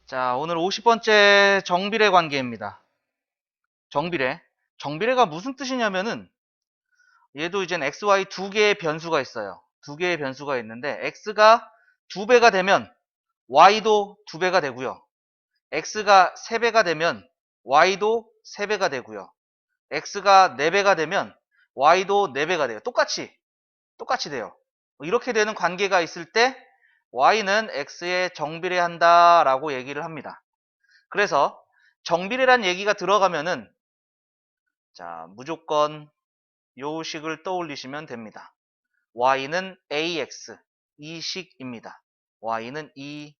자, 오늘 50번째 정비례 관계입니다. 정비례. 정비례가 무슨 뜻이냐면은 얘도 이젠 xy 두 개의 변수가 있어요. 두 개의 변수가 있는데 x가 두 배가 되면 y도 두 배가 되고요. x가 세 배가 되면 y도 세 배가 되고요. x가 네 배가 되면 y도 네 배가 돼요. 똑같이 돼요. 이렇게 되는 관계가 있을 때 y는 x에 정비례한다 라고 얘기를 합니다. 그래서 정비례란 얘기가 들어가면은 자, 무조건 요 식을 떠올리시면 됩니다. y는 ax 이 식입니다. y는 이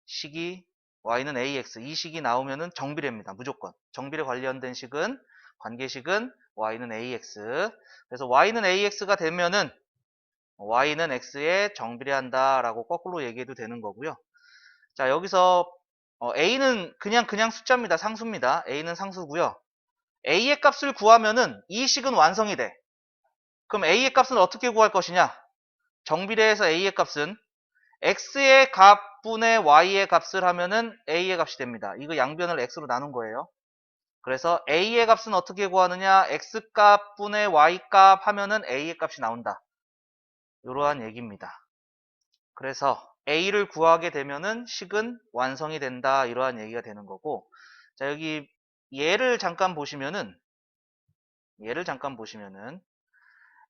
식이 y는 ax 이 식이 나오면은 정비례입니다. 무조건. 정비례 관련된 식은 관계식은 y는 ax. 그래서 y는 ax가 되면은 y는 x에 정비례한다라고 거꾸로 얘기해도 되는 거고요. 자, 여기서 a는 그냥 숫자입니다. 상수입니다. a는 상수고요. a의 값을 구하면은 이 식은 완성이 돼. 그럼 a의 값은 어떻게 구할 것이냐? 정비례에서 a의 값은 x의 값분의 y의 값을 하면은 a의 값이 됩니다. 이거 양변을 x로 나눈 거예요. 그래서 a의 값은 어떻게 구하느냐? x값분의 y값 하면은 a의 값이 나온다. 이러한 얘기입니다. 그래서 a를 구하게 되면은 식은 완성이 된다. 이러한 얘기가 되는 거고, 자, 여기 얘를 잠깐 보시면은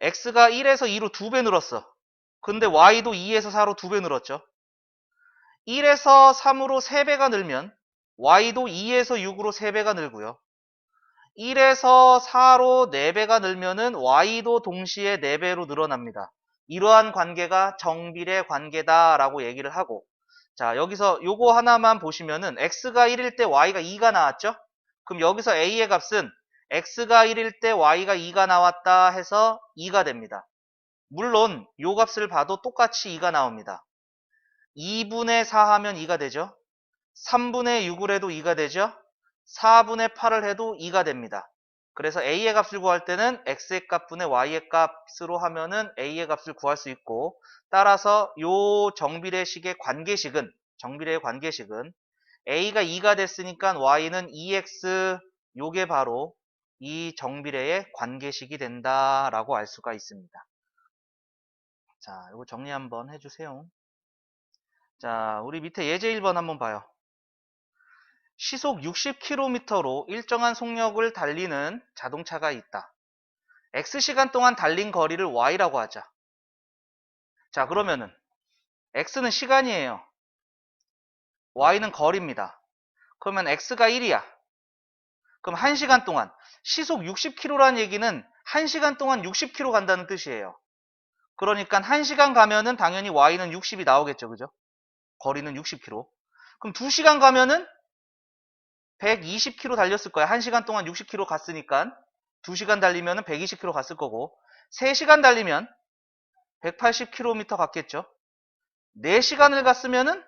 x가 1에서 2로 2배 늘었어. 근데 y도 2에서 4로 2배 늘었죠. 1에서 3으로 3배가 늘면 y도 2에서 6으로 3배가 늘고요. 1에서 4로 4배가 늘면은 y도 동시에 4배로 늘어납니다. 이러한 관계가 정비례 관계다라고 얘기를 하고, 자, 여기서 요거 하나만 보시면은 x가 1일 때 y가 2가 나왔죠? 그럼 여기서 a의 값은 x가 1일 때 y가 2가 나왔다 해서 2가 됩니다. 물론 요 값을 봐도 똑같이 2가 나옵니다. 2분의 4 하면 2가 되죠. 3분의 6을 해도 2가 되죠. 4분의 8을 해도 2가 됩니다. 그래서 a의 값을 구할 때는 x의 값분의 y의 값으로 하면은 a의 값을 구할 수 있고, 따라서 요 정비례식의 관계식은 정비례의 관계식은 a가 2가 됐으니까 y는 2x, 요게 바로 이 정비례의 관계식이 된다라고 알 수가 있습니다. 자, 이거 정리 한번 해주세요. 자, 우리 밑에 예제 1번 한번 봐요. 시속 60km로 일정한 속력을 달리는 자동차가 있다. x시간 동안 달린 거리를 y라고 하자. 자, 그러면은 x는 시간이에요. y는 거리입니다. 그러면 x가 1이야. 그럼 1시간 동안 시속 60km라는 얘기는 1시간 동안 60km 간다는 뜻이에요. 그러니까 1시간 가면은 당연히 y는 60이 나오겠죠. 그죠? 거리는 60km. 그럼 2시간 가면은 120km 달렸을 거야. 1시간 동안 60km 갔으니까 2시간 달리면 120km 갔을 거고, 3시간 달리면 180km 갔겠죠. 4시간을 갔으면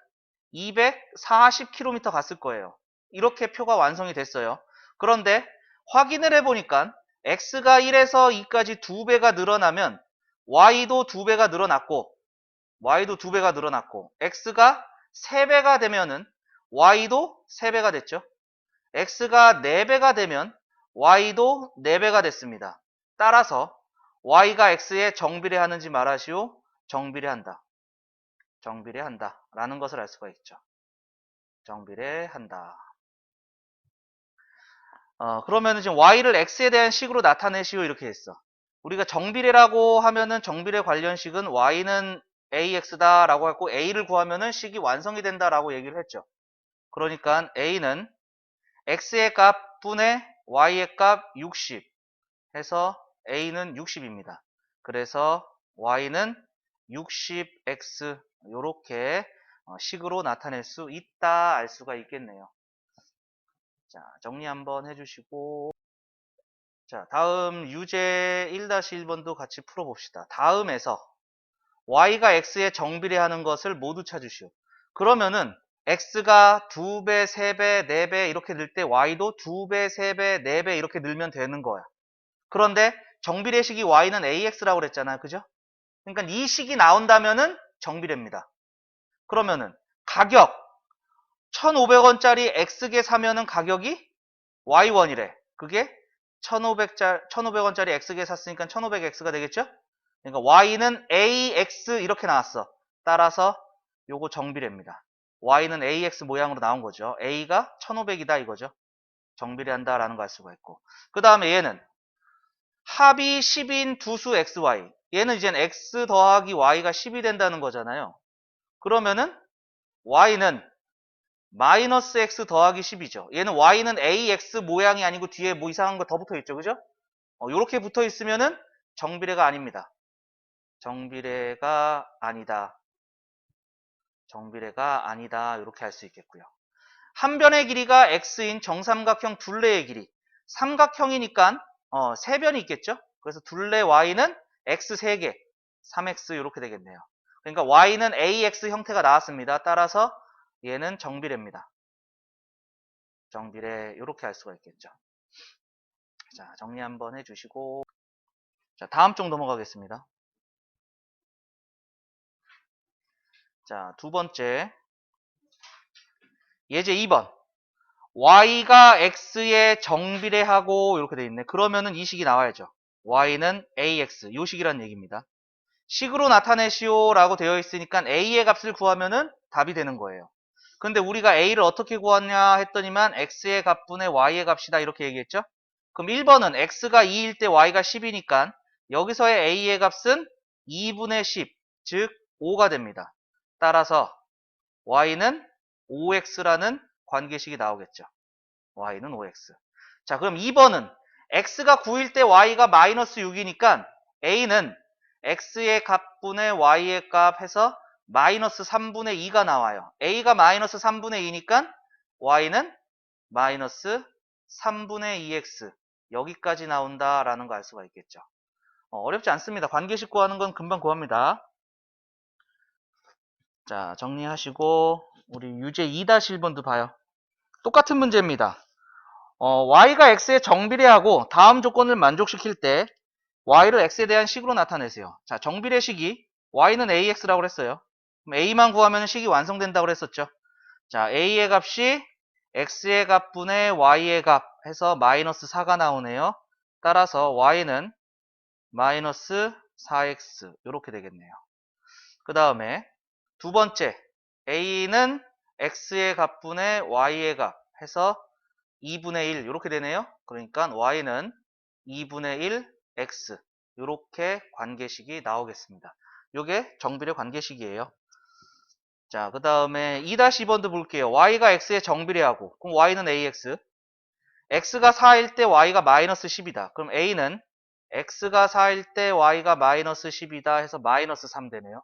240km 갔을 거예요. 이렇게 표가 완성이 됐어요. 그런데 확인을 해보니까 x가 1에서 2까지 2배가 늘어나면 y도 2배가 늘어났고, x가 3배가 되면은 y도 3배가 됐죠. x가 4배가 되면 y도 4배가 됐습니다. 따라서 y가 x에 정비례하는지 말하시오. 정비례한다. 정비례한다 라는 것을 알 수가 있죠. 정비례한다. 그러면 지금 y를 x에 대한 식으로 나타내시오 이렇게 했어. 우리가 정비례라고 하면은 정비례 관련식은 y는 ax다 라고 했고, a를 구하면은 식이 완성이 된다 라고 얘기를 했죠. 그러니까 a는 x의 값 분의 y의 값 60 해서 a는 60입니다. 그래서 y는 60x 이렇게 식으로 나타낼 수 있다 알 수가 있겠네요. 자, 정리 한번 해주시고, 자, 다음 유제 1-1번도 같이 풀어봅시다. 다음에서 y가 x에 정비례하는 것을 모두 찾으시오. 그러면은 x가 2배, 3배, 4배 이렇게 늘 때 y도 2배, 3배, 4배 이렇게 늘면 되는 거야. 그런데 정비례식이 y는 ax라고 그랬잖아요. 그죠? 그러니까 이 식이 나온다면은 정비례입니다. 그러면은 가격 1,500원짜리 X개 사면은 가격이 Y1이래. 그게 1,500원짜리 X개 샀으니까 1,500X가 되겠죠? 그러니까 Y는 AX 이렇게 나왔어. 따라서 요거 정비례입니다. Y는 AX 모양으로 나온 거죠. A가 1,500이다 이거죠. 정비례한다라는 거 알 수가 있고. 그 다음에 얘는 합이 10인 두수 XY. 얘는 이젠 X 더하기 Y가 10이 된다는 거잖아요. 그러면은 Y는 마이너스 X 더하기 10이죠. 얘는 Y는 AX 모양이 아니고 뒤에 뭐 이상한 거 더 붙어 있죠. 그죠? 요렇게 붙어 있으면은 정비례가 아닙니다. 정비례가 아니다. 정비례가 아니다. 이렇게 할 수 있겠고요. 한 변의 길이가 X인 정삼각형 둘레의 길이. 삼각형이니까 세 변이 있겠죠? 그래서 둘레 Y는 X 3개, 3X 이렇게 되겠네요. 그러니까 Y는 AX 형태가 나왔습니다. 따라서 얘는 정비례입니다. 정비례 이렇게 할 수가 있겠죠. 자, 정리 한번 해주시고 자, 다음 쪽 넘어가겠습니다. 자, 두 번째 예제 2번 Y가 X에 정비례하고 이렇게 돼 있네. 그러면은 이 식이 나와야죠. Y는 AX 요 식이란 얘기입니다. 식으로 나타내시오 라고 되어 있으니까 A의 값을 구하면은 답이 되는 거예요. 근데 우리가 A를 어떻게 구하냐 했더니만 X의 값분의 Y의 값이다 이렇게 얘기했죠. 그럼 1번은 X가 2일 때 Y가 10이니까 여기서의 A의 값은 2분의 10, 즉 5가 됩니다. 따라서 Y는 5X라는 관계식이 나오겠죠. Y는 5X. 자, 그럼 2번은 X가 9일 때 Y가 마이너스 6이니까 A는 X의 값분의 Y의 값 해서 마이너스 3분의 2가 나와요. A가 마이너스 3분의 2니까 Y는 마이너스 3분의 2X. 여기까지 나온다라는 거 알 수가 있겠죠. 어렵지 않습니다. 관계식 구하는 건 금방 구합니다. 자, 정리하시고 우리 유제 2-1번도 봐요. 똑같은 문제입니다. Y가 X에 정비례하고 다음 조건을 만족시킬 때 Y를 X에 대한 식으로 나타내세요. 자, 정비례 식이 Y는 AX라고 했어요. 그럼 A만 구하면 식이 완성된다고 했었죠. 자, A의 값이 X의 값분의 Y의 값 해서 마이너스 4가 나오네요. 따라서 Y는 마이너스 4X 이렇게 되겠네요. 그 다음에 두 번째 A는 X의 값분의 Y의 값 해서 2분의 1 이렇게 되네요. 그러니까 Y는 2분의 1 X 이렇게 관계식이 나오겠습니다. 이게 정비례 관계식이에요. 자, 그 다음에 2-2번도 볼게요. Y가 X에 정비례하고 그럼 Y는 AX X가 4일 때 Y가 마이너스 10이다. 그럼 A는 X가 4일 때 Y가 마이너스 10이다 해서 마이너스 3 되네요.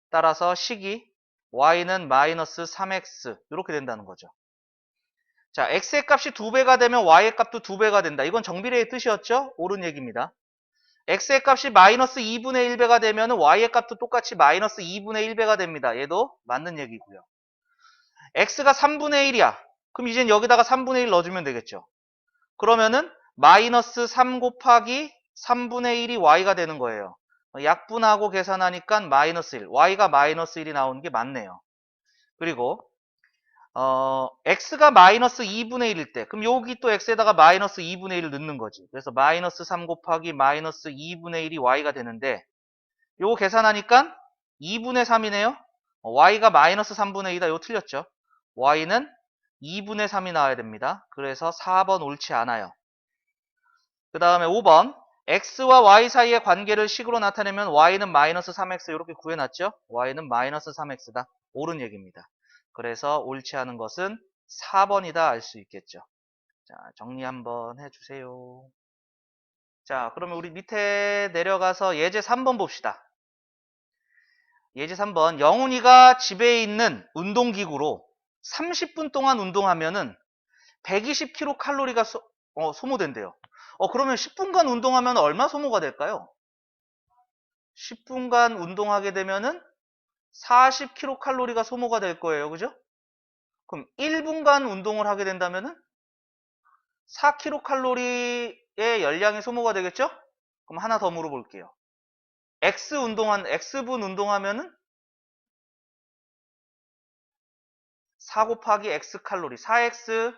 따라서 식이 Y는 마이너스 3X 이렇게 된다는 거죠. 자, X의 값이 2배가 되면 Y의 값도 2배가 된다. 이건 정비례의 뜻이었죠? 옳은 얘기입니다. X의 값이 마이너스 2분의 1배가 되면 Y의 값도 똑같이 마이너스 2분의 1배가 됩니다. 얘도 맞는 얘기고요. X가 3분의 1이야. 그럼 이젠 여기다가 3분의 1 넣어주면 되겠죠. 그러면은 마이너스 3 곱하기 3분의 1이 Y가 되는 거예요. 약분하고 계산하니까 마이너스 1. Y가 마이너스 1이 나오는 게 맞네요. 그리고 X가 마이너스 2분의 1일 때 그럼 여기 또 X에다가 마이너스 2분의 1을 넣는 거지. 그래서 마이너스 3 곱하기 마이너스 2분의 1이 Y가 되는데 요거 계산하니까 2분의 3이네요. Y가 마이너스 3분의 2다. 요거 틀렸죠. Y는 2분의 3이 나와야 됩니다. 그래서 4번 옳지 않아요. 그 다음에 5번 X와 Y 사이의 관계를 식으로 나타내면 Y는 마이너스 3X 이렇게 구해놨죠. Y는 마이너스 3X다. 옳은 얘기입니다. 그래서 옳지 않은 것은 4번이다 알 수 있겠죠. 자, 정리 한번 해주세요. 자, 그러면 우리 밑에 내려가서 예제 3번 봅시다. 예제 3번 영훈이가 집에 있는 운동기구로 30분 동안 운동하면은 120kcal가 소모된대요. 그러면 10분간 운동하면 얼마 소모가 될까요? 10분간 운동하게 되면은 40kcal가 소모가 될 거예요. 그죠? 그럼 1분간 운동을 하게 된다면은 4kcal의 열량이 소모가 되겠죠? 그럼 하나 더 물어볼게요. X분 운동하면은 4 곱하기 x 칼로리, 4x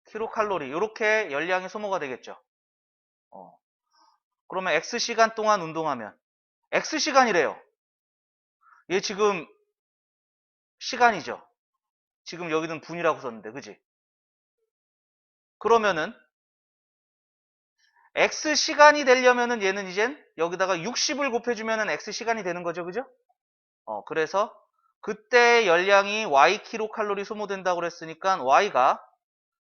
킬로칼로리, 이렇게 열량이 소모가 되겠죠. 그러면 x 시간 동안 운동하면 x 시간이래요. 얘 지금 시간이죠. 지금 여기는 분이라고 썼는데, 그지? 그러면은 x 시간이 되려면은 얘는 이젠 여기다가 60을 곱해주면은 x 시간이 되는 거죠, 그죠? 그래서 그때 열량이 y 킬로칼로리 소모된다고 그랬으니까 y가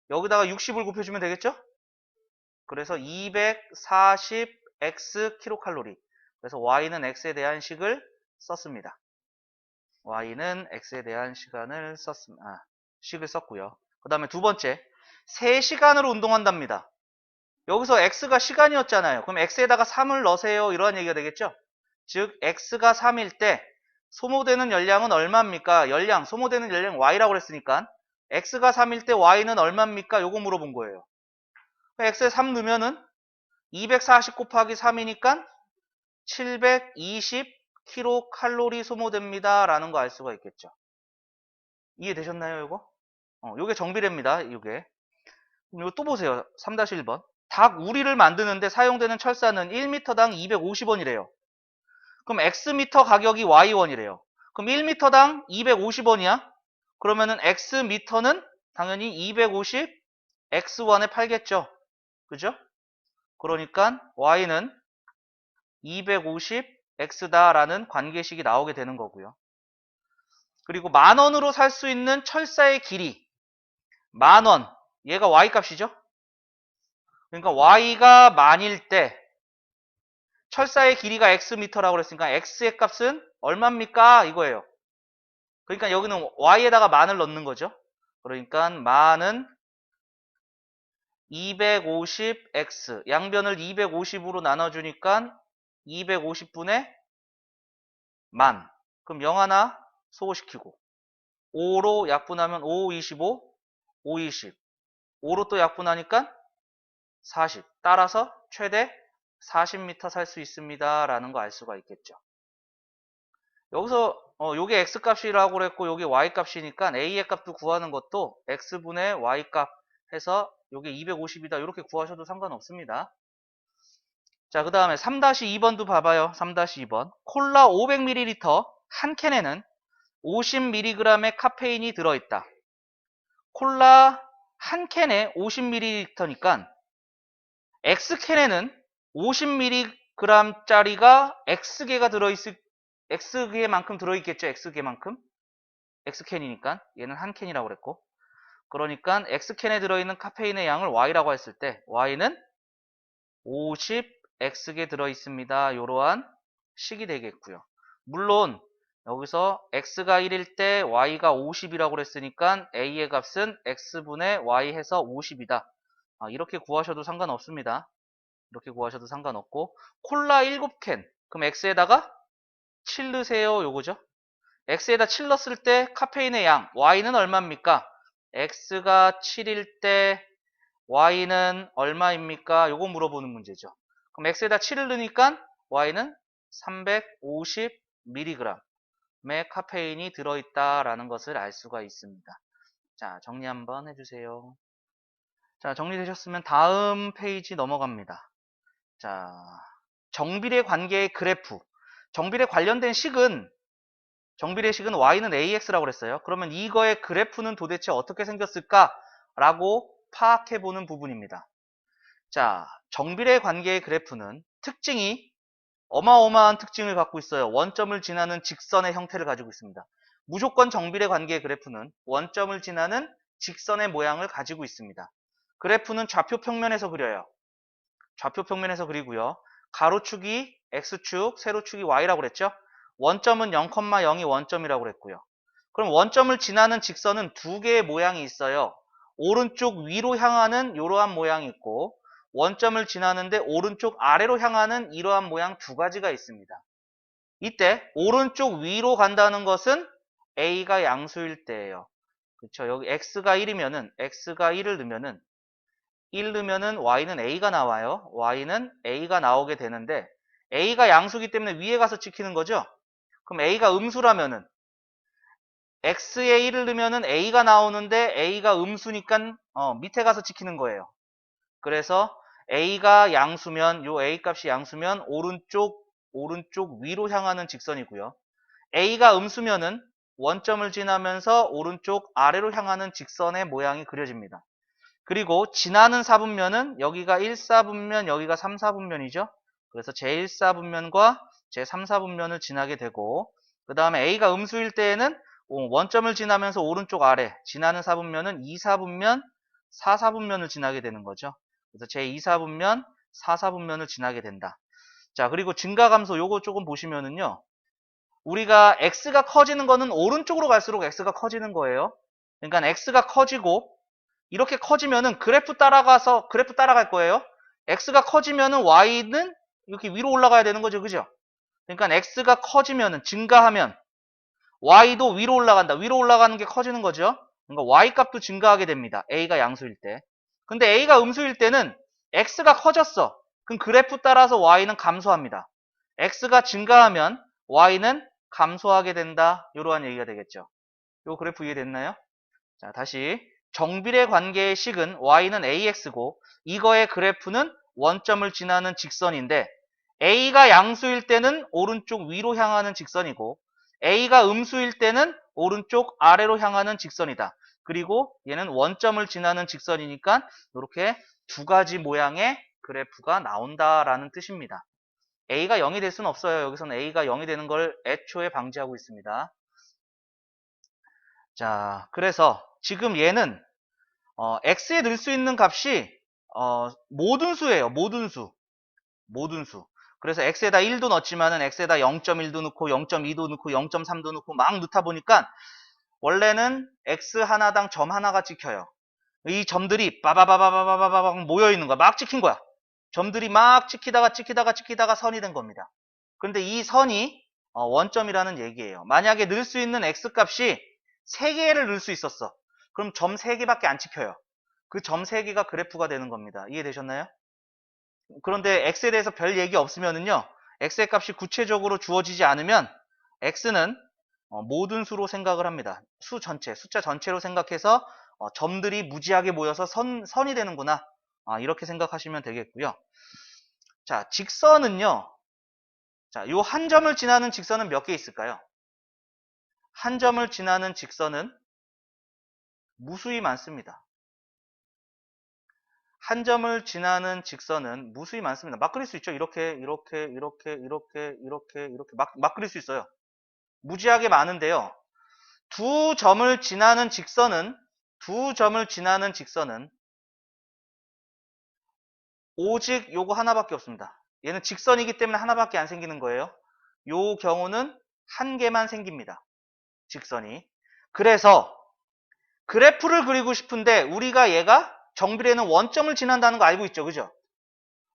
여기다가 60을 곱해주면 되겠죠? 그래서 240x 킬로칼로리. 그래서 y는 x에 대한 식을 썼습니다. y는 x에 대한 식을 썼고요. 그 다음에 두 번째, 3시간으로 운동한답니다. 여기서 x가 시간이었잖아요. 그럼 x에다가 3을 넣으세요. 이러한 얘기가 되겠죠? 즉 x가 3일 때 소모되는 열량은 얼마입니까? 소모되는 열량 y라고 그랬으니까 x가 3일 때 y는 얼마입니까? 요거 물어본 거예요. x에 3 넣으면은 240 곱하기 3이니까 720 킬로칼로리 소모됩니다. 라는 거 알 수가 있겠죠. 이해되셨나요, 요거? 요게 정비례입니다. 요게. 그럼 이거 또 보세요. 3-1번. 닭 우리를 만드는데 사용되는 철사는 1m당 250원이래요. 그럼 X미터 가격이 Y원이래요. 그럼 1m당 250원이야? 그러면은 X미터는 당연히 250 X1에 팔겠죠. 그죠? 그러니까 Y는 250 X다라는 관계식이 나오게 되는 거고요. 그리고 10,000원으로 살 수 있는 철사의 길이 10,000원. 얘가 Y 값이죠? 그러니까 Y가 만일 때 철사의 길이가 X미터라고 그랬으니까 X의 값은 얼마입니까? 이거예요. 그러니까 여기는 Y에다가 만을 넣는 거죠. 그러니까 만은 250X. 양변을 250으로 나눠주니까 250분의 만. 그럼 0 하나 소호시키고 5로 약분하면 5, 25, 5, 20. 5로 또 약분하니까 40. 따라서 최대 40m 살 수 있습니다. 라는 거 알 수가 있겠죠. 여기서 요게 x값이라고 그랬고 요게 y값이니까 a의 값도 구하는 것도 x분의 y값 해서 요게 250이다 이렇게 구하셔도 상관없습니다. 자, 그 다음에 3-2번도 봐봐요. 3-2번. 콜라 500ml 한 캔에는 50mg의 카페인이 들어있다. 콜라 한 캔에 50ml니까 X캔에는 50mg짜리가 X개만큼 들어있겠죠. X개만큼. X캔이니까 얘는 한 캔이라고 그랬고, 그러니까 X캔에 들어있는 카페인의 양을 Y라고 했을 때 Y는 50X개 들어있습니다. 이러한 식이 되겠고요. 물론 여기서 X가 1일 때 Y가 50이라고 그랬으니까 A의 값은 X분의 Y 해서 50이다. 이렇게 구하셔도 상관없습니다. 이렇게 구하셔도 상관없고, 콜라 7캔. 그럼 X에다가 7 넣으세요. 요거죠. X에다 7 넣었을 때 카페인의 양 Y는 얼마입니까? X가 7일 때 Y는 얼마입니까? 요거 물어보는 문제죠. 그럼 X에다 7을 넣으니까 Y는 350mg의 카페인이 들어있다라는 것을 알 수가 있습니다. 자, 정리 한번 해주세요. 자, 정리되셨으면 다음 페이지 넘어갑니다. 자, 정비례 관계의 그래프. 정비례 관련된 식은 정비례식은 y는 ax라고 그랬어요. 그러면 이거의 그래프는 도대체 어떻게 생겼을까? 라고 파악해보는 부분입니다. 자, 정비례 관계의 그래프는 특징이 어마어마한 특징을 갖고 있어요. 원점을 지나는 직선의 형태를 가지고 있습니다. 무조건 정비례 관계의 그래프는 원점을 지나는 직선의 모양을 가지고 있습니다. 그래프는 좌표 평면에서 그려요. 좌표 평면에서 그리고요. 가로축이 x축, 세로축이 y라고 그랬죠? 원점은 0,0이 원점이라고 그랬고요. 그럼 원점을 지나는 직선은 두 개의 모양이 있어요. 오른쪽 위로 향하는 이러한 모양이 있고, 원점을 지나는데 오른쪽 아래로 향하는 이러한 모양 두 가지가 있습니다. 이때 오른쪽 위로 간다는 것은 a가 양수일 때예요. 그렇죠? 여기 x가 1이면은 x가 1을 넣으면은 1 넣으면은 y는 a가 나와요. y는 a가 나오게 되는데 a가 양수기 때문에 위에 가서 찍히는 거죠. 그럼 a가 음수라면은 x에 1을 넣으면은 a가 나오는데 a가 음수니까 밑에 가서 찍히는 거예요. 그래서 a가 양수면 요 a 값이 양수면 오른쪽 위로 향하는 직선이고요. a가 음수면은 원점을 지나면서 오른쪽 아래로 향하는 직선의 모양이 그려집니다. 그리고 지나는 사분면은 여기가 1사분면, 여기가 3사분면이죠. 그래서 제1사분면과 제3사분면을 지나게 되고, 그 다음에 a가 음수일 때에는 원점을 지나면서 오른쪽 아래 지나는 사분면은 2사분면, 4사분면을 지나게 되는 거죠. 그래서 제2사분면, 4사분면을 지나게 된다. 자, 그리고 증가감소 요거 조금 보시면은요. 우리가 x가 커지는 거는 오른쪽으로 갈수록 x가 커지는 거예요. 그러니까 x가 커지고 이렇게 커지면은 그래프 따라갈 거예요. x가 커지면은 y는 이렇게 위로 올라가야 되는 거죠. 그죠? 그러니까 x가 커지면은 증가하면 y도 위로 올라간다. 위로 올라가는 게 커지는 거죠. 그러니까 y 값도 증가하게 됩니다. a가 양수일 때. 근데 a가 음수일 때는 x가 커졌어. 그럼 그래프 따라서 y는 감소합니다. x가 증가하면 y는 감소하게 된다. 이러한 얘기가 되겠죠. 요 그래프 이해됐나요? 자, 다시 정비례 관계의 식은 y는 ax고 이거의 그래프는 원점을 지나는 직선인데 a가 양수일 때는 오른쪽 위로 향하는 직선이고 a가 음수일 때는 오른쪽 아래로 향하는 직선이다. 그리고 얘는 원점을 지나는 직선이니까 이렇게 두 가지 모양의 그래프가 나온다라는 뜻입니다. a가 0이 될 수는 없어요. 여기서는 a가 0이 되는 걸 애초에 방지하고 있습니다. 자, 그래서 지금 얘는 x에 넣을 수 있는 값이 모든 수예요. 모든 수. 그래서 x에다 1도 넣었지만은 x에다 0.1도 넣고 0.2도 넣고 0.3도 넣고 막 넣다 보니까 원래는 x 하나당 점 하나가 찍혀요. 이 점들이 빠바바바바바바박 모여 있는 거야. 막 찍힌 거야. 점들이 막 찍히다가 선이 된 겁니다. 근데 이 선이 원점이라는 얘기예요. 만약에 넣을 수 있는 x 값이 3개를 넣을 수 있었어. 그럼 점 3개밖에 안 찍혀요. 그 점 3개가 그래프가 되는 겁니다. 이해되셨나요? 그런데 x에 대해서 별 얘기 없으면은요. x의 값이 구체적으로 주어지지 않으면 x는 모든 수로 생각을 합니다. 수 전체, 숫자 전체로 생각해서 점들이 무지하게 모여서 선이 되는구나. 이렇게 생각하시면 되겠고요. 자, 직선은요. 자, 요 한 점을 지나는 직선은 몇 개 있을까요? 한 점을 지나는 직선은 무수히 많습니다. 한 점을 지나는 직선은 무수히 많습니다. 막 그릴 수 있죠. 이렇게 막 그릴 수 있어요. 무지하게 많은데요. 두 점을 지나는 직선은 오직 요거 하나밖에 없습니다. 얘는 직선이기 때문에 하나밖에 안 생기는 거예요. 요 경우는 한 개만 생깁니다. 직선이. 그래서 그래프를 그리고 싶은데 우리가 얘가 정비례는 원점을 지난다는 거 알고 있죠. 그죠?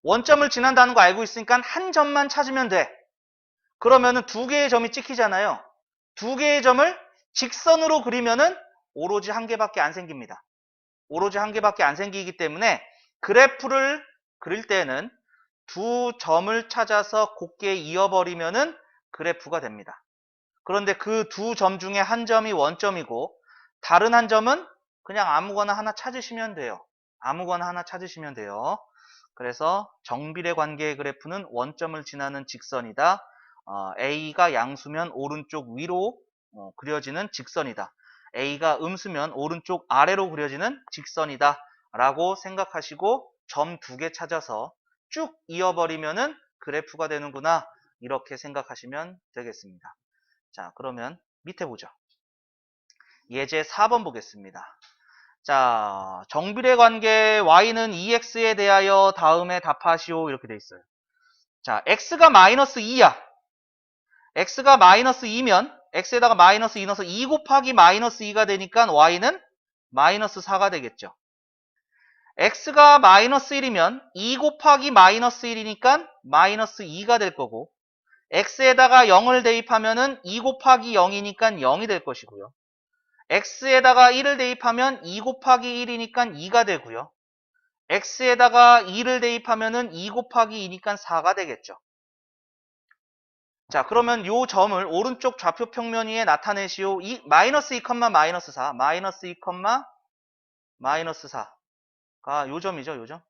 원점을 지난다는 거 알고 있으니까 한 점만 찾으면 돼. 그러면은 두 개의 점이 찍히잖아요. 두 개의 점을 직선으로 그리면은 오로지 한 개밖에 안 생깁니다. 오로지 한 개밖에 안 생기기 때문에 그래프를 그릴 때는 두 점을 찾아서 곱게 이어버리면은 그래프가 됩니다. 그런데 그 두 점 중에 한 점이 원점이고 다른 한 점은 그냥 아무거나 하나 찾으시면 돼요. 아무거나 하나 찾으시면 돼요. 그래서 정비례 관계의 그래프는 원점을 지나는 직선이다. A가 양수면 오른쪽 위로 그려지는 직선이다. A가 음수면 오른쪽 아래로 그려지는 직선이다. 라고 생각하시고 점 두 개 찾아서 쭉 이어버리면은 그래프가 되는구나. 이렇게 생각하시면 되겠습니다. 자, 그러면 밑에 보죠. 예제 4번 보겠습니다. 자, 정비례 관계 y는 2x에 대하여 다음에 답하시오 이렇게 돼 있어요. 자, x가 마이너스 2야. x가 마이너스 2면 x에다가 마이너스 2 넣어서 2 곱하기 마이너스 2가 되니까 y는 마이너스 4가 되겠죠. x가 마이너스 1이면 2 곱하기 마이너스 1이니까 마이너스 2가 될 거고 x에다가 0을 대입하면은 2 곱하기 0이니까 0이 될 것이고요. x에다가 1을 대입하면 2 곱하기 1이니까 2가 되고요. x에다가 2를 대입하면은 2 곱하기 2니까 4가 되겠죠. 자, 그러면 요 점을 오른쪽 좌표 평면 위에 나타내시오. 마이너스 2, 마이너스 4. 마이너스 2, 마이너스 4가 요 점이죠, 요 점.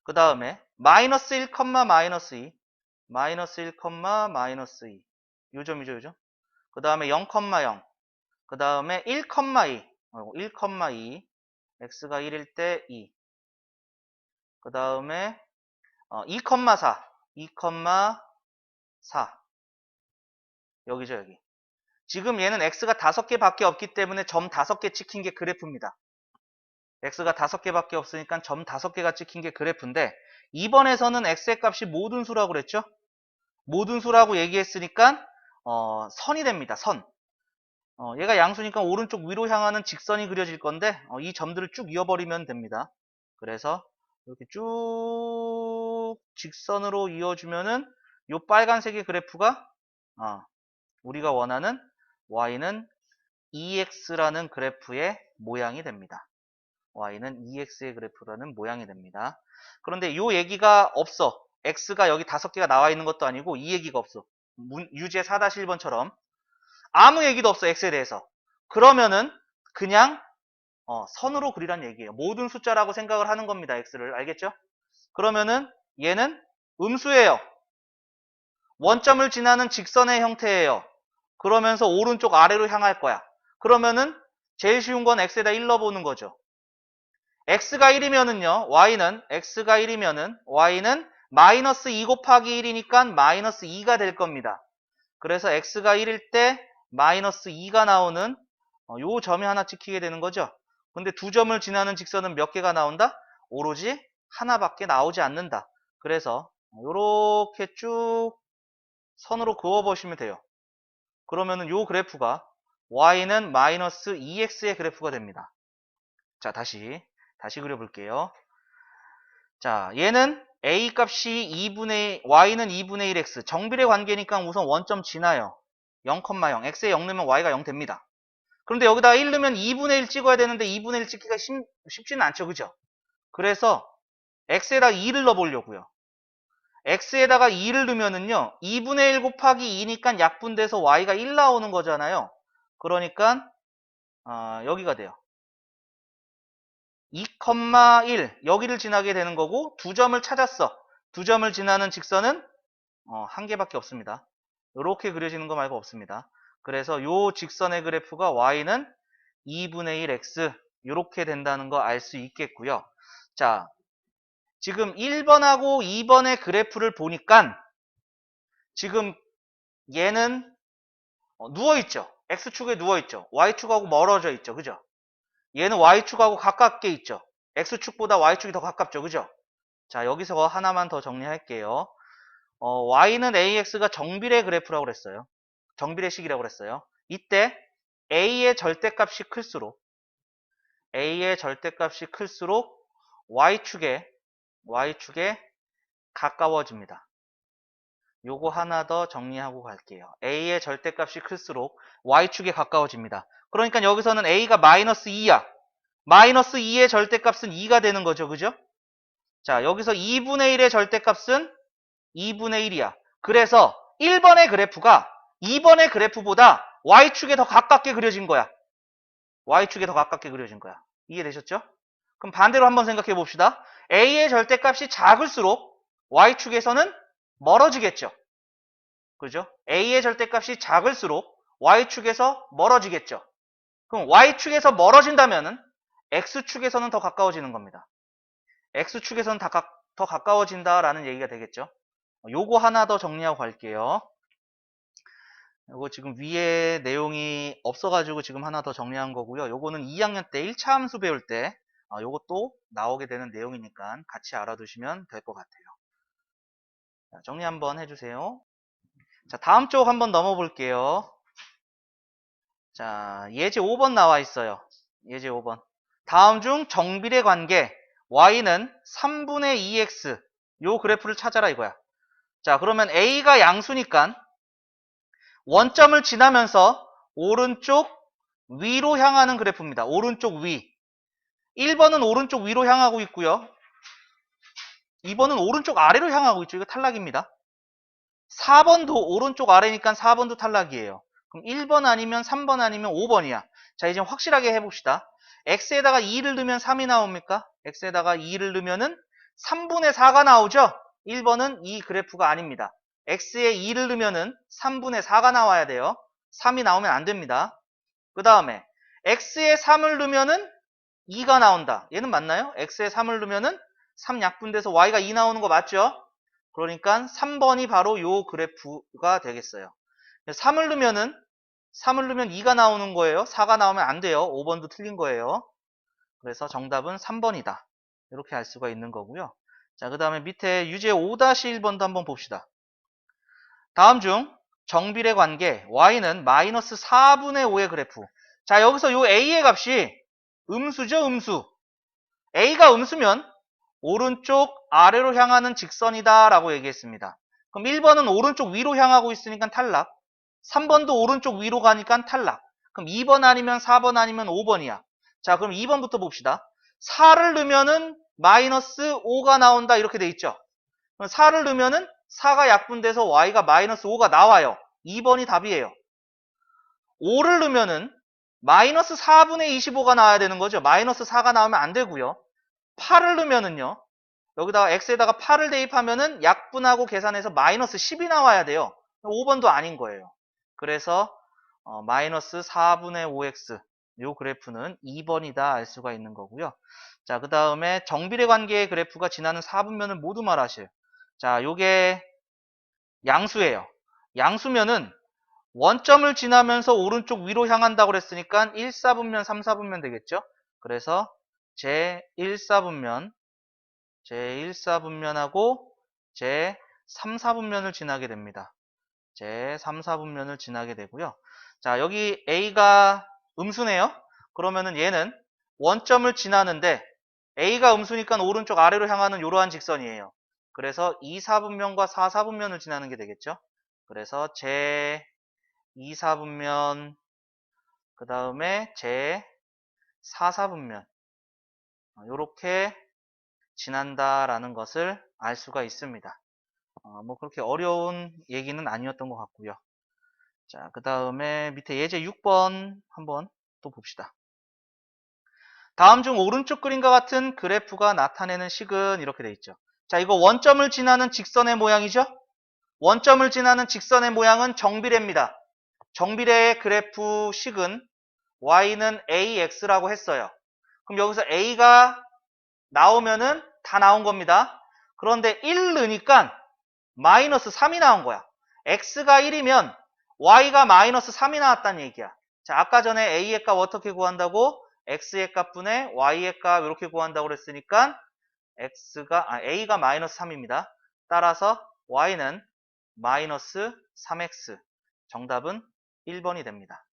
그 다음에 마이너스 1, 마이너스 2. 마이너스 1, 마이너스 2. 요 점이죠, 요 점. 그 다음에 0, 0. 그 다음에 1, 2. 1, 2. x가 1일 때 2. 그 다음에 2, 4. 2, 4. 여기죠, 여기. 지금 얘는 x가 5개밖에 없기 때문에 점 5개 찍힌 게 그래프입니다. x가 5개밖에 없으니까 점 5개가 찍힌 게 그래프인데, 이번에서는 x의 값이 모든 수라고 그랬죠? 모든 수라고 얘기했으니까 선이 됩니다. 선. 얘가 양수니까 오른쪽 위로 향하는 직선이 그려질 건데, 이 점들을 쭉 이어버리면 됩니다. 그래서 이렇게 쭉 직선으로 이어주면은 요 빨간색의 그래프가 우리가 원하는 y는 2x라는 그래프의 모양이 됩니다. y는 2x의 그래프라는 모양이 됩니다. 그런데 이 얘기가 없어. x가 여기 5개가 나와 있는 것도 아니고 이 얘기가 없어. 유제 4-1번처럼 아무 얘기도 없어, x에 대해서. 그러면은 그냥 선으로 그리란 얘기예요. 모든 숫자라고 생각을 하는 겁니다, x를. 알겠죠? 그러면은 얘는 음수예요. 원점을 지나는 직선의 형태예요. 그러면서 오른쪽 아래로 향할 거야. 그러면은 제일 쉬운 건 x에다 1 넣어보는 거죠. x가 1이면은요, x가 1이면은 y는 마이너스 2 곱하기 1이니까 마이너스 2가 될 겁니다. 그래서 x가 1일 때 마이너스 2가 나오는 요 점이 하나 찍히게 되는 거죠. 근데 두 점을 지나는 직선은 몇 개가 나온다? 오로지 하나밖에 나오지 않는다. 그래서 요렇게 쭉 선으로 그어보시면 돼요. 그러면은 요 그래프가 y는 마이너스 2x의 그래프가 됩니다. 자, 다시 그려볼게요. 자, 얘는 a 값이 y는 2분의 1x. 정비례 관계니까 우선 원점 지나요. 0, 0. x에 0 넣으면 y가 0 됩니다. 그런데 여기다가 1 넣으면 2분의 1 찍어야 되는데 2분의 1 찍기가 쉽지는 않죠, 그죠? 그래서 x에다 2를 넣어보려고요. x에다가 2를 넣으면은요, 2분의 1 곱하기 2니까 약분돼서 y가 1 나오는 거잖아요. 그러니까 여기가 돼요. 2,1 여기를 지나게 되는 거고, 두 점을 찾았어. 두 점을 지나는 직선은 한 개밖에 없습니다. 이렇게 그려지는 거 말고 없습니다. 그래서 요 직선의 그래프가 y는 2분의 1x 이렇게 된다는 거 알 수 있겠고요. 자, 지금 1번하고 2번의 그래프를 보니까 지금 얘는 누워있죠. x축에 누워있죠. y축하고 멀어져 있죠. 그죠? 얘는 y축하고 가깝게 있죠. x축보다 y축이 더 가깝죠. 그죠? 자, 여기서 하나만 더 정리할게요. y는 ax가 정비례 그래프라고 그랬어요. 정비례식이라고 그랬어요. 이때 a의 절대값이 클수록 y축에 가까워집니다. 요거 하나 더 정리하고 갈게요. a의 절대값이 클수록 y축에 가까워집니다. 그러니까 여기서는 a가 마이너스 2야. 마이너스 2의 절대값은 2가 되는 거죠. 그죠? 자, 여기서 2분의 1의 절대값은 2분의 1이야. 그래서 1번의 그래프가 2번의 그래프보다 y축에 더 가깝게 그려진 거야. y축에 더 가깝게 그려진 거야. 이해되셨죠? 그럼 반대로 한번 생각해 봅시다. a의 절대값이 작을수록 y축에서는 멀어지겠죠. 그죠? a의 절대값이 작을수록 y축에서 멀어지겠죠. 그럼 y축에서 멀어진다면은 x축에서는 더 가까워지는 겁니다. x축에서는 더 가까워진다라는 얘기가 되겠죠. 요거 하나 더 정리하고 갈게요. 요거 지금 위에 내용이 없어가지고 지금 하나 더 정리한 거고요. 요거는 2학년 때 1차 함수 배울 때 요것도 나오게 되는 내용이니까 같이 알아두시면 될 것 같아요. 자, 정리 한번 해주세요. 자, 다음 쪽 한번 넘어볼게요. 자, 예제 5번 나와 있어요. 예제 5번. 다음 중 정비례 관계 y는 3분의 2x 요 그래프를 찾아라 이거야. 자, 그러면 a가 양수니까 원점을 지나면서 오른쪽 위로 향하는 그래프입니다. 오른쪽 위. 1번은 오른쪽 위로 향하고 있고요. 2번은 오른쪽 아래로 향하고 있죠. 이거 탈락입니다. 4번도 오른쪽 아래니까 4번도 탈락이에요. 그럼 1번 아니면 3번 아니면 5번이야. 자, 이제 확실하게 해봅시다. x에다가 2를 넣으면 3이 나옵니까? x에다가 2를 넣으면은 3분의 4가 나오죠? 1번은 이 그래프가 아닙니다. x에 2를 넣으면은 3분의 4가 나와야 돼요. 3이 나오면 안 됩니다. 그 다음에 x에 3을 넣으면은 2가 나온다. 얘는 맞나요? x에 3을 넣으면은 3 약분돼서 y가 2 나오는 거 맞죠? 그러니까 3번이 바로 요 그래프가 되겠어요. 3을 넣으면 2가 나오는 거예요. 4가 나오면 안 돼요. 5번도 틀린 거예요. 그래서 정답은 3번이다. 이렇게 알 수가 있는 거고요. 자, 그 다음에 밑에 유제 5-1번도 한번 봅시다. 다음 중 정비례 관계 y는 마이너스 4분의 5의 그래프. 자, 여기서 요 a의 값이 음수죠, 음수. a가 음수면 오른쪽 아래로 향하는 직선이다 라고 얘기했습니다. 그럼 1번은 오른쪽 위로 향하고 있으니까 탈락. 3번도 오른쪽 위로 가니까 탈락. 그럼 2번 아니면 4번 아니면 5번이야. 자, 그럼 2번부터 봅시다. 4를 넣으면은 마이너스 5가 나온다 이렇게 돼 있죠. 그럼 4를 넣으면은 4가 약분돼서 y가 마이너스 5가 나와요. 2번이 답이에요. 5를 넣으면은 마이너스 4분의 25가 나와야 되는 거죠. 마이너스 4가 나오면 안 되고요. 8을 넣으면은요. 여기다가 x에다가 8을 대입하면은 약분하고 계산해서 마이너스 10이 나와야 돼요. 5번도 아닌 거예요. 그래서 마이너스 4분의 5x 요 그래프는 2번이다 알 수가 있는 거고요. 자, 그 다음에 정비례 관계의 그래프가 지나는 4분면을 모두 말하실. 자, 요게 양수예요. 양수면은 원점을 지나면서 오른쪽 위로 향한다고 그랬으니까 1, 4분면, 3, 4분면 되겠죠? 그래서 제1, 4분면하고 제3, 4분면을 지나게 됩니다. 제3, 4분면을 지나게 되고요. 자, 여기 A가 음수네요. 그러면은 얘는 원점을 지나는데 A가 음수니까 오른쪽 아래로 향하는 이러한 직선이에요. 그래서 2, 4분면과 4, 4분면을 지나는 게 되겠죠. 그래서 제2, 4분면 그 다음에 제4, 4분면 이렇게 지난다라는 것을 알 수가 있습니다. 뭐 그렇게 어려운 얘기는 아니었던 것 같고요. 자, 그 다음에 밑에 예제 6번 한번 또 봅시다. 다음 중 오른쪽 그림과 같은 그래프가 나타내는 식은 이렇게 돼 있죠. 자, 이거 원점을 지나는 직선의 모양이죠? 원점을 지나는 직선의 모양은 정비례입니다. 정비례의 그래프 식은 y는 ax라고 했어요. 그럼 여기서 a가 나오면은 다 나온 겁니다. 그런데 1 넣으니까 마이너스 3이 나온 거야. x가 1이면 y가 마이너스 3이 나왔다는 얘기야. 자, 아까 전에 a의 값 어떻게 구한다고? x의 값분의 y의 값 이렇게 구한다고 그랬으니까 a가 마이너스 3입니다. 따라서 y는 마이너스 3x. 정답은 1번이 됩니다.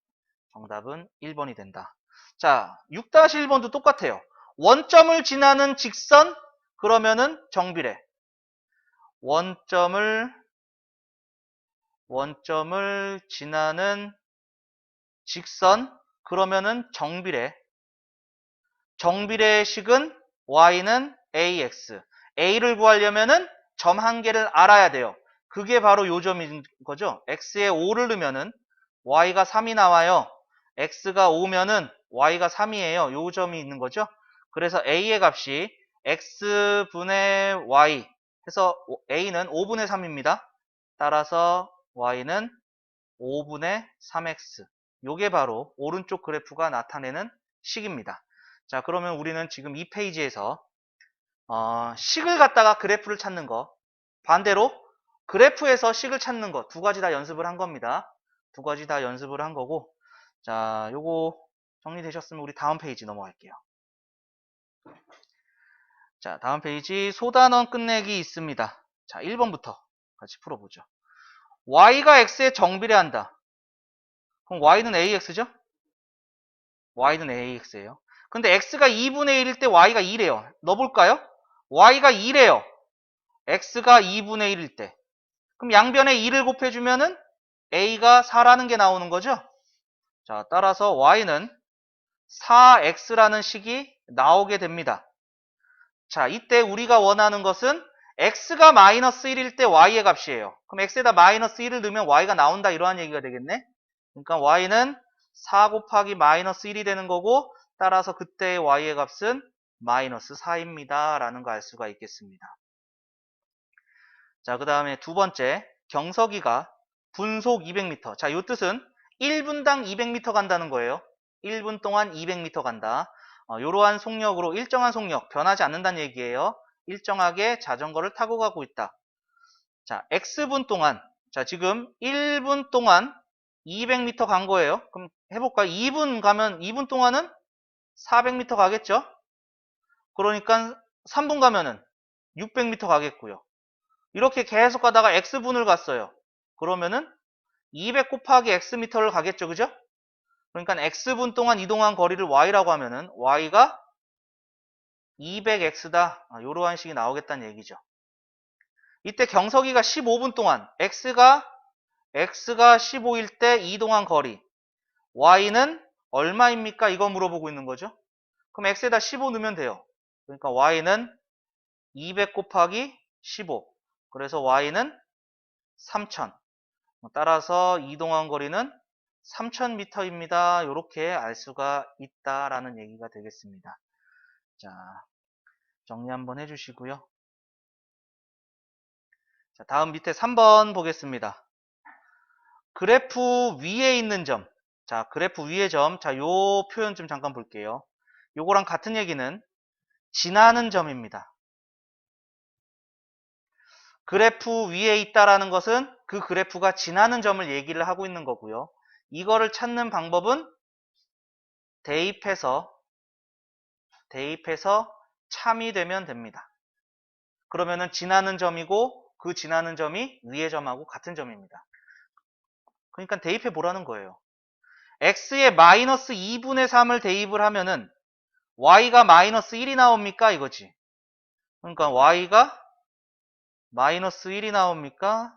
정답은 1번이 된다. 자, 6-1번도 똑같아요. 원점을 지나는 직선 그러면은 정비례. 원점을 지나는 직선 그러면은 정비례. 정비례의 식은 y는 ax. a를 구하려면은 점 한 개를 알아야 돼요. 그게 바로 요 점인 거죠. x에 5를 넣으면은 y가 3이 나와요. x가 5면은 y가 3이에요. 요 점이 있는 거죠. 그래서 a의 값이 x분의 y 해서 a는 5분의 3입니다. 따라서 y는 5분의 3x. 요게 바로 오른쪽 그래프가 나타내는 식입니다. 자, 그러면 우리는 지금 이 페이지에서 식을 갖다가 그래프를 찾는 거, 반대로 그래프에서 식을 찾는 거 두 가지 다 연습을 한 겁니다. 두 가지 다 연습을 한 거고, 자, 요거 정리되셨으면 우리 다음 페이지 넘어갈게요. 자, 다음 페이지 소단원 끝내기 있습니다. 자, 1번부터 같이 풀어보죠. y가 x에 정비례한다. 그럼 y는 ax죠? y는 ax예요. 근데 x가 2분의 1일 때 y가 2래요. 넣어볼까요? y가 2래요. x가 2분의 1일 때. 그럼 양변에 2를 곱해주면은 a가 4라는 게 나오는 거죠? 자, 따라서 y는 4x라는 식이 나오게 됩니다. 자, 이때 우리가 원하는 것은 x가 마이너스 1일 때 y의 값이에요. 그럼 x에다 마이너스 1을 넣으면 y가 나온다 이러한 얘기가 되겠네. 그러니까 y는 4 곱하기 마이너스 1이 되는 거고 따라서 그때의 y의 값은 마이너스 4입니다. 라는 거 알 수가 있겠습니다. 자, 그 다음에 두 번째, 경석이가 분속 200m. 자, 이 뜻은 1분당 200m 간다는 거예요. 1분 동안 200m 간다. 이러한 속력으로 일정한 속력, 변하지 않는다는 얘기예요. 일정하게 자전거를 타고 가고 있다. 자, X분 동안, 자, 지금 1분 동안 200m 간 거예요. 그럼 해볼까요? 2분 가면 2분 동안은 400m 가겠죠? 그러니까 3분 가면은 600m 가겠고요. 이렇게 계속 가다가 X분을 갔어요. 그러면은 200 곱하기 X미터를 가겠죠. 그죠? 그러니까 X분 동안 이동한 거리를 Y라고 하면은 Y가 200X다. 이러한 식이 나오겠다는 얘기죠. 이때 경석이가 15분 동안 X가 15일 때 이동한 거리 Y는 얼마입니까? 이거 물어보고 있는 거죠. 그럼 X에다 15 넣으면 돼요. 그러니까 Y는 200 곱하기 15. 그래서 Y는 3000. 따라서 이동한 거리는 3000m입니다. 이렇게 알 수가 있다라는 얘기가 되겠습니다. 자, 정리 한번 해주시고요. 자, 다음 밑에 3번 보겠습니다. 그래프 위에 있는 점. 자, 그래프 위의 점. 자, 요 표현 좀 잠깐 볼게요. 요거랑 같은 얘기는 지나는 점입니다. 그래프 위에 있다라는 것은 그 그래프가 지나는 점을 얘기를 하고 있는 거고요. 이거를 찾는 방법은 대입해서 참이 되면 됩니다. 그러면은 지나는 점이고 그 지나는 점이 위의 점하고 같은 점입니다. 그러니까 대입해 보라는 거예요. x에 마이너스 2분의 3을 대입을 하면은 y가 마이너스 1이 나옵니까? 이거지. 그러니까 y가 마이너스 1이 나옵니까?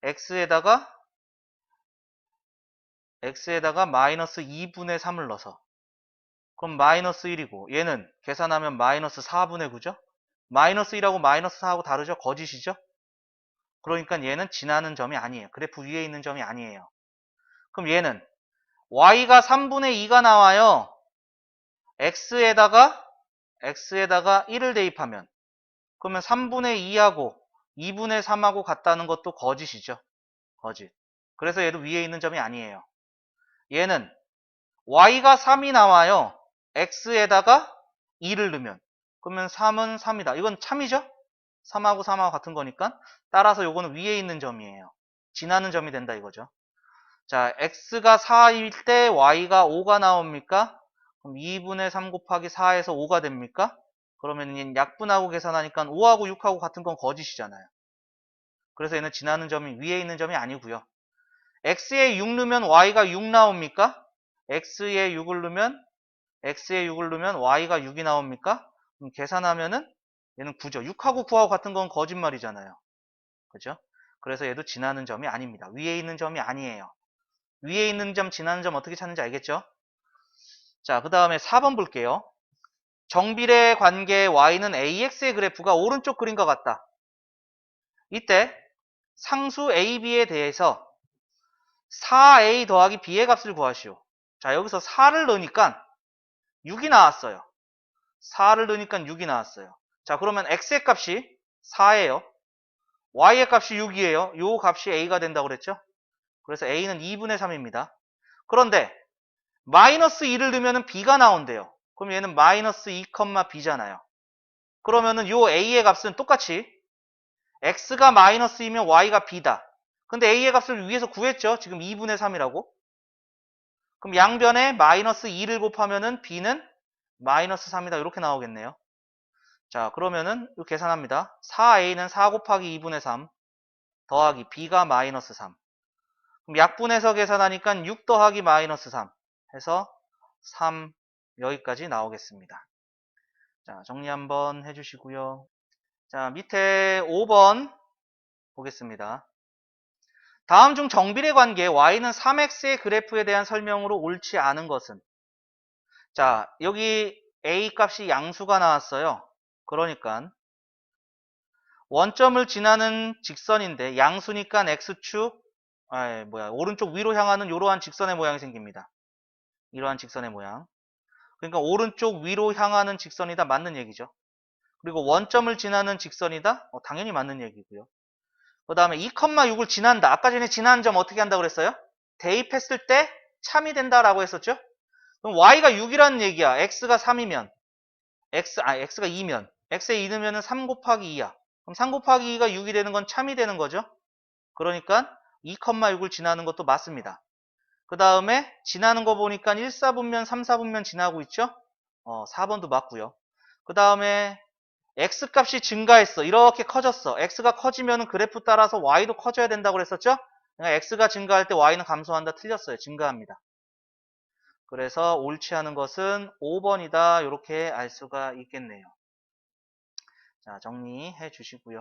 x에다가 마이너스 2분의 3을 넣어서 그럼 마이너스 1이고 얘는 계산하면 마이너스 4분의 9죠? 마이너스 1하고 마이너스 4하고 다르죠? 거짓이죠? 그러니까 얘는 지나는 점이 아니에요. 그래프 위에 있는 점이 아니에요. 그럼 얘는 y가 3분의 2가 나와요. x에다가 1을 대입하면 그러면 3분의 2하고 2분의 3하고 같다는 것도 거짓이죠. 거짓. 그래서 얘도 위에 있는 점이 아니에요. 얘는 y가 3이 나와요. x에다가 2를 넣으면 그러면 3은 3이다. 이건 참이죠? 3하고 3하고 같은 거니까 따라서 요거는 위에 있는 점이에요. 지나는 점이 된다 이거죠. 자, x가 4일 때 y가 5가 나옵니까? 그럼 2분의 3 곱하기 4에서 5가 됩니까? 그러면 얘는 약분하고 계산하니까 5하고 6하고 같은 건 거짓이잖아요. 그래서 얘는 지나는 점이 위에 있는 점이 아니고요. x에 6 넣으면 y가 6 나옵니까? x에 6을 넣으면 y가 6이 나옵니까? 그럼 계산하면은 얘는 9죠. 6하고 9하고 같은 건 거짓말이잖아요. 그죠? 그래서 얘도 지나는 점이 아닙니다. 위에 있는 점이 아니에요. 위에 있는 점, 지나는 점 어떻게 찾는지 알겠죠? 자, 그 다음에 4번 볼게요. 정비례 관계 y는 ax의 그래프가 오른쪽 그림과 같다. 이때 상수 a,b에 대해서 4a 더하기 b의 값을 구하시오. 자, 여기서 4를 넣으니까 6이 나왔어요. 4를 넣으니까 6이 나왔어요. 자, 그러면 x의 값이 4예요. y의 값이 6이에요. 요 값이 a가 된다고 그랬죠? 그래서 a는 2분의 3입니다. 그런데 마이너스 2를 넣으면 b가 나온대요. 그럼 얘는 마이너스 2, b잖아요. 그러면은 요 a의 값은 똑같이 x가 마이너스 2면 y가 b다. 근데 a의 값을 위에서 구했죠. 지금 2분의 3이라고. 그럼 양변에 마이너스 2를 곱하면은 b는 마이너스 3이다. 이렇게 나오겠네요. 자, 그러면은 이거 계산합니다. 4a는 4 곱하기 2분의 3 더하기 b가 마이너스 3. 그럼 약분해서 계산하니까 6 더하기 마이너스 3 해서 3 여기까지 나오겠습니다. 자, 정리 한번 해주시고요. 자, 밑에 5번 보겠습니다. 다음 중 정비례 관계 y는 3x의 그래프에 대한 설명으로 옳지 않은 것은? 자, 여기 a 값이 양수가 나왔어요. 그러니까 원점을 지나는 직선인데 양수니까 x축 오른쪽 위로 향하는 이러한 직선의 모양이 생깁니다. 이러한 직선의 모양. 그러니까 오른쪽 위로 향하는 직선이다. 맞는 얘기죠. 그리고 원점을 지나는 직선이다. 당연히 맞는 얘기고요. 그 다음에 2,6을 지난다. 아까 전에 지나는 점 어떻게 한다고 그랬어요? 대입했을 때 참이 된다라고 했었죠? 그럼 y가 6이라는 얘기야. x가 3이면 x가 2면 x에 2 넣으면 3 곱하기 2야. 그럼 3 곱하기 2가 6이 되는 건 참이 되는 거죠. 그러니까 2,6을 지나는 것도 맞습니다. 그 다음에 지나는 거 보니까 1, 4분면, 3, 4분면 지나고 있죠? 4번도 맞고요. 그 다음에 x값이 증가했어. 이렇게 커졌어. x가 커지면 그래프 따라서 y도 커져야 된다고 그랬었죠? 그러니까 x가 증가할 때 y는 감소한다. 틀렸어요. 증가합니다. 그래서 옳지 않은 것은 5번이다. 이렇게 알 수가 있겠네요. 자, 정리해 주시고요.